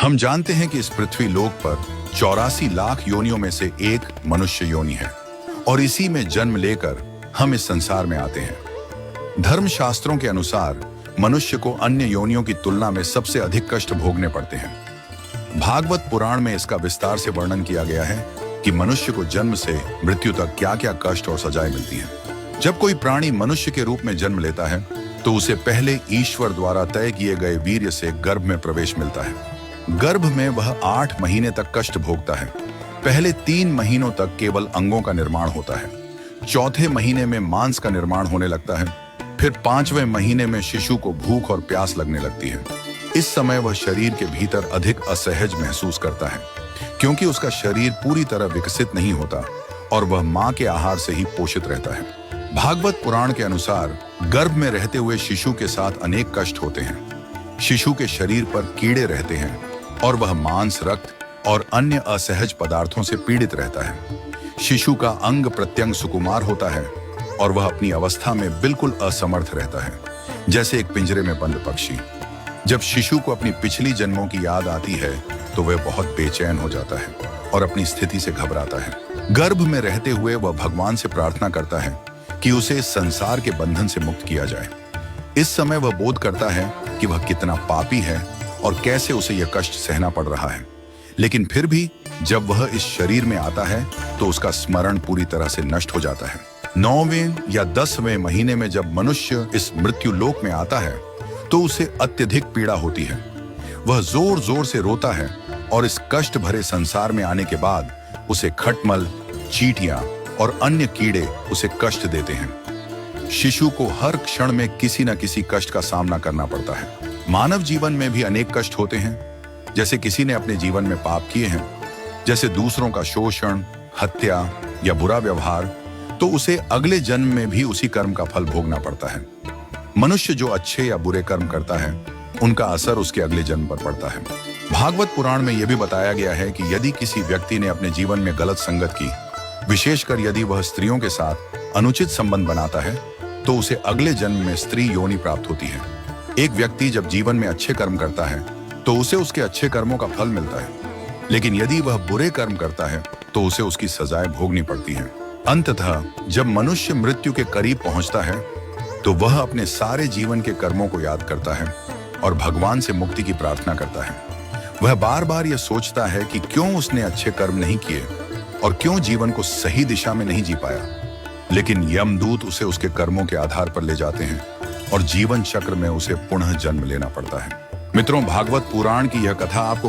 हम जानते हैं कि इस पृथ्वी लोक पर 84 लाख योनियों में से एक मनुष्य योनि है और इसी में जन्म लेकर हम इस संसार में आते हैं। धर्मशास्त्रों के अनुसार मनुष्य को अन्य योनियों की तुलना में सबसे अधिक कष्ट भोगने पड़ते हैं। भागवत पुराण में इसका विस्तार से वर्णन किया गया है कि मनुष्य को जन्म से मृत्यु तक क्या क्या कष्ट और सजाएं मिलती हैं। जब कोई प्राणी मनुष्य के रूप में जन्म लेता है तो उसे पहले ईश्वर द्वारा तय किए गए वीर्य से गर्भ में प्रवेश मिलता है। गर्भ में वह 8 महीने तक कष्ट भोगता है। पहले 3 महीनों तक केवल अंगों का निर्माण होता है। चौथे महीने में मांस का निर्माण होने लगता है। फिर 5वें महीने में शिशु को भूख और प्यास लगने लगती है। इस समय वह शरीर के भीतर अधिक असहज महसूस करता है क्योंकि उसका शरीर पूरी तरह विकसित नहीं होता और वह मां के आहार से ही पोषित रहता है। भागवत पुराण के अनुसार गर्भ में रहते हुए शिशु के साथ अनेक कष्ट होते हैं। शिशु के शरीर पर कीड़े रहते हैं और वह मांस, रक्त और अन्य असहज पदार्थों से पीड़ित रहता है। शिशु का अंग प्रत्यंग सुकुमार होता है और वह अपनी अवस्था में बिल्कुल असमर्थ रहता है, जैसे एक पिंजरे में बंद पक्षी। जब शिशु को अपनी पिछली जन्मों की याद आती है तो वह बहुत बेचैन हो जाता है और अपनी स्थिति से घबराता है। गर्भ में रहते हुए वह भगवान से प्रार्थना करता है कि उसे इस संसार के बंधन से मुक्त किया जाए। इस समय वह बोध करता है कि वह कितना पापी है और कैसे उसे यह कष्ट सहना पड़ रहा है। लेकिन फिर भी जब वह इस शरीर में आता है तो उसका स्मरण पूरी तरह से नष्ट हो जाता है। 9वें या 10वें महीने में जब मनुष्य इस मृत्यु लोक में आता है तो उसे अत्यधिक पीड़ा होती है। वह जोर जोर से रोता है और इस कष्ट भरे संसार में आने के बाद उसे खटमल, चींटियां और अन्य कीड़े उसे कष्ट देते हैं। शिशु को हर क्षण में किसी न किसी कष्ट का सामना करना पड़ता है। मानव जीवन में भी अनेक कष्ट होते हैं। जैसे किसी ने अपने जीवन में पाप किए हैं, जैसे दूसरों का शोषण, हत्या या बुरा व्यवहार, तो उसे अगले जन्म में भी उसी कर्म का फल भोगना पड़ता है। मनुष्य जो अच्छे या बुरे कर्म करता है उनका असर उसके अगले जन्म पर पड़ता है। भागवत पुराण में यह भी बताया गया है कि यदि किसी व्यक्ति ने अपने जीवन में गलत संगत की, विशेषकर यदि वह स्त्रियों के साथ अनुचित संबंध बनाता है, तो उसे अगले जन्म में स्त्री योनि प्राप्त होती है। एक व्यक्ति जब जीवन में अच्छे कर्म करता है तो उसे उसके अच्छे कर्मों का फल मिलता है, लेकिन यदि वह बुरे कर्म करता है तो उसे उसकी सजाएं भोगनी पड़ती हैं। अंततः जब मनुष्य मृत्यु के करीब पहुंचता है तो वह अपने सारे जीवन के कर्मों को याद करता है और भगवान से मुक्ति की प्रार्थना करता है। वह बार बार यह सोचता है कि क्यों उसने अच्छे कर्म नहीं किए और क्यों जीवन को सही दिशा में नहीं जी पाया। लेकिन यमदूत उसे उसके कर्मों के आधार पर ले जाते हैं और जीवन चक्र में उसे पुनः जन्म लेना पड़ता है। मित्रों, भागवत पुराण की यह कथा आपको